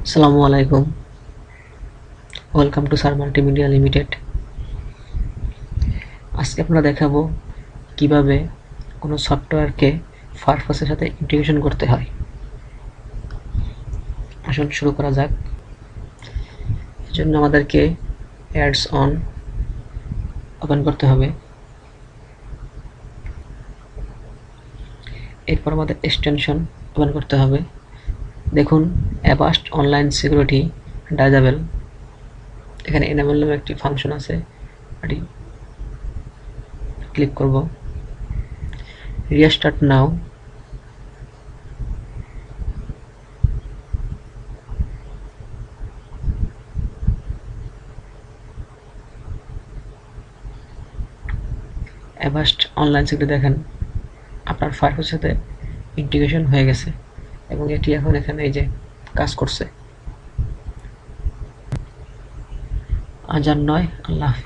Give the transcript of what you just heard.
আসসালামু আলাইকুম। Welcome to sir multimedia limited. আজকে আমরা দেখাবো কিভাবে কোনো সফটওয়্যারকে ফায়ারফক্সের সাথে ইন্টিগ্রেশন করতে হয়। আসুন শুরু করা যাক। এর জন্য আমাদেরকে অ্যাডস অন ওপেন করতে হবে। এরপর আমাদের এক্সটেনশন ওপেন করতে হবে। দেখুন অ্যাভাস্ট অনলাইন সিকিউরিটি ডায়াজেবল, এখানে এনেবল নামে একটি ফাংশন আছে, এটি ক্লিক করব। রিস্টার্ট নাও, অ্যাভাস্ট অনলাইন সিকিউরিটি দেখেন আপনার ফায়ারফক্সের সাথে ইন্টিগ্রেশন হয়ে গেছে এবং এটি এখন এখানে এই যে কাজ করছে। আজ আর নয়, আল্লাহ হাফেজ।